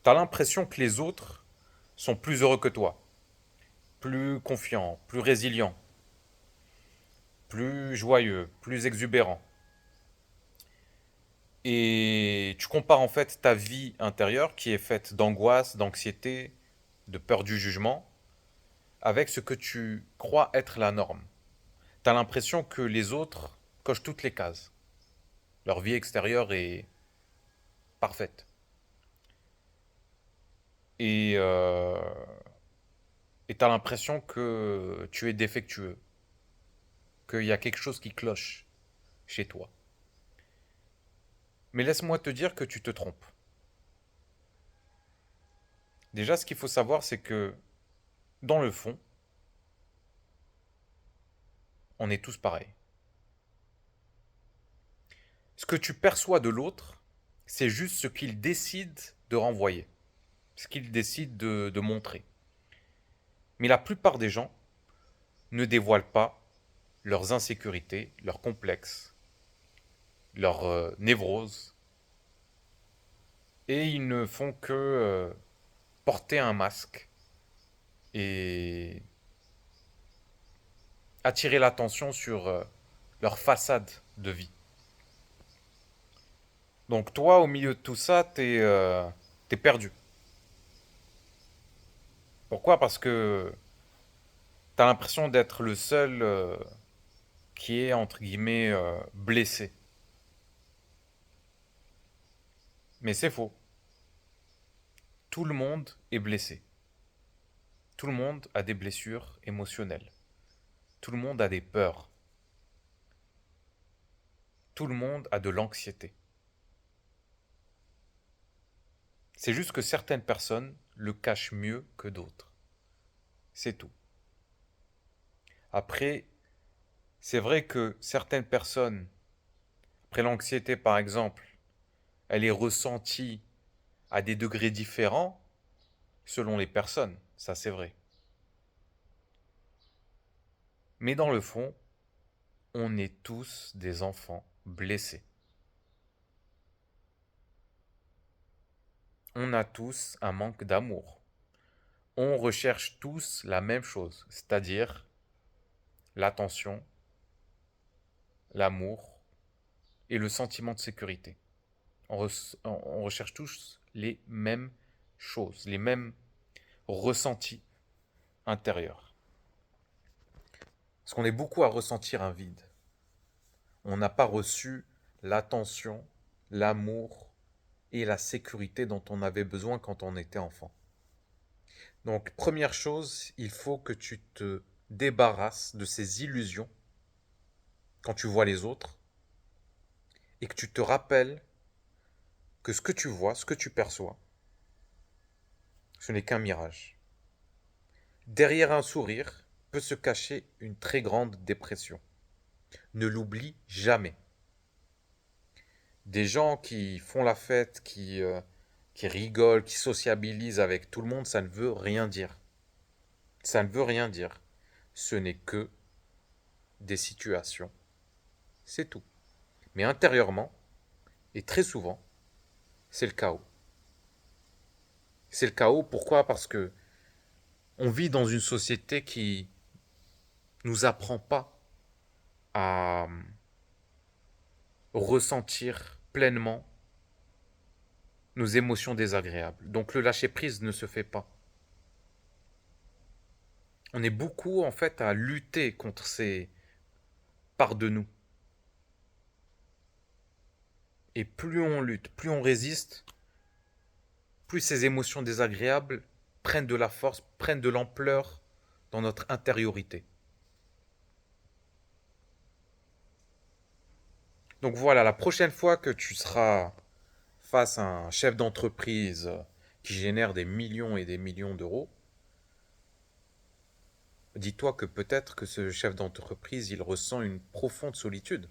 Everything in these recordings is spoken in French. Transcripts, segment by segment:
T'as l'impression que les autres sont plus heureux que toi, plus confiants, plus résilients, plus joyeux, plus exubérants. Et tu compares en fait ta vie intérieure, qui est faite d'angoisse, d'anxiété, de peur du jugement, avec ce que tu crois être la norme. T'as l'impression que les autres cochent toutes les cases. Leur vie extérieure est parfaite. Et et t'as l'impression que tu es défectueux, qu'il y a quelque chose qui cloche chez toi. Mais laisse-moi te dire que tu te trompes. Déjà, ce qu'il faut savoir, c'est que dans le fond, on est tous pareils. Ce que tu perçois de l'autre, c'est juste ce qu'il décide de renvoyer, ce qu'il décide de montrer. Mais la plupart des gens ne dévoilent pas leurs insécurités, leurs complexes, leurs névroses, et ils ne font que porter un masque et attirer l'attention sur leur façade de vie. Donc toi, au milieu de tout ça, t'es perdu. Pourquoi? Parce que t'as l'impression d'être le seul qui est, entre guillemets, blessé. Mais c'est faux. Tout le monde est blessé. Tout le monde a des blessures émotionnelles. Tout le monde a des peurs. Tout le monde a de l'anxiété. C'est juste que certaines personnes le cachent mieux que d'autres. C'est tout. Après, c'est vrai que certaines personnes, après l'anxiété par exemple, elle est ressentie à des degrés différents selon les personnes. Ça, c'est vrai. Mais dans le fond, on est tous des enfants blessés. On a tous un manque d'amour. On recherche tous la même chose, c'est-à-dire l'attention, l'amour et le sentiment de sécurité. On recherche tous les mêmes choses, les mêmes ressentis intérieurs. Parce qu'on est beaucoup à ressentir un vide. On n'a pas reçu l'attention, l'amour et la sécurité dont on avait besoin quand on était enfant. Donc, première chose, il faut que tu te débarrasses de ces illusions quand tu vois les autres et que tu te rappelles que ce que tu vois, ce que tu perçois, ce n'est qu'un mirage. Derrière un sourire peut se cacher une très grande dépression. Ne l'oublie jamais. Des gens qui font la fête, qui rigolent, qui sociabilisent avec tout le monde, ça ne veut rien dire. Ça ne veut rien dire. Ce n'est que des situations. C'est tout. Mais intérieurement, et très souvent, c'est le chaos. C'est le chaos, pourquoi? Parce que on vit dans une société qui nous apprend pas à ressentir pleinement nos émotions désagréables. Donc le lâcher-prise ne se fait pas. On est beaucoup en fait à lutter contre ces parts de nous. Et plus on lutte, plus on résiste, plus ces émotions désagréables prennent de la force, prennent de l'ampleur dans notre intériorité. Donc voilà, la prochaine fois que tu seras face à un chef d'entreprise qui génère des millions et des millions d'euros, dis-toi que peut-être que ce chef d'entreprise, il ressent une profonde solitude,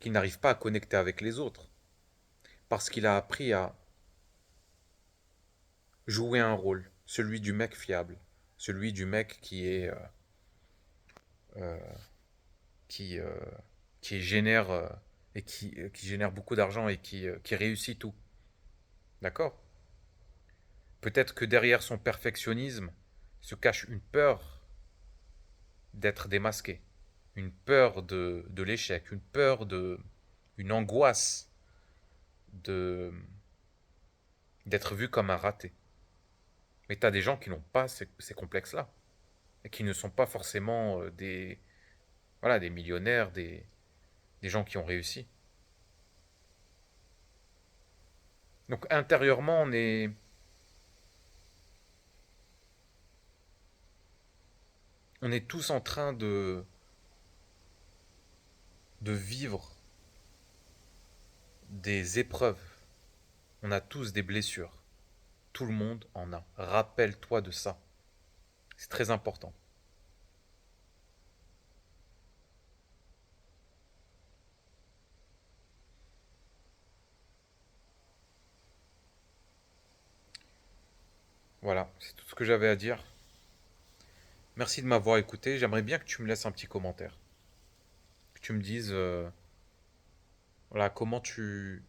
qu'il n'arrive pas à connecter avec les autres, parce qu'il a appris à jouer un rôle, celui du mec fiable, celui du mec euh, qui, euh, qui génère qui génère beaucoup d'argent et qui réussit tout. D'accord? Peut-être que derrière son perfectionnisme se cache une peur d'être démasqué, une peur de l'échec, une angoisse de d'être vu comme un raté. Mais tu as des gens qui n'ont pas ces complexes-là et qui ne sont pas forcément voilà, des millionnaires, des gens qui ont réussi. Donc intérieurement, on est tous en train de vivre des épreuves. On a tous des blessures. Tout le monde en a. Rappelle-toi de ça. C'est très important. Voilà, c'est tout ce que j'avais à dire. Merci de m'avoir écouté. J'aimerais bien que tu me laisses un petit commentaire. Que tu me dises, voilà, comment tu...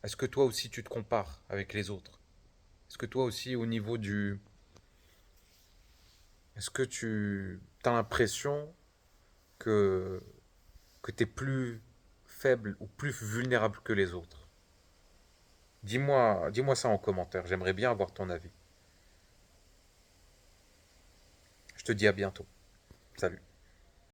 Est-ce que toi aussi tu te compares avec les autres? Est-ce que toi aussi au niveau du... Est-ce que tu as l'impression que, que tu es plus faible ou plus vulnérable que les autres? Dis-moi ça en commentaire. J'aimerais bien avoir ton avis. Je te dis à bientôt. Salut.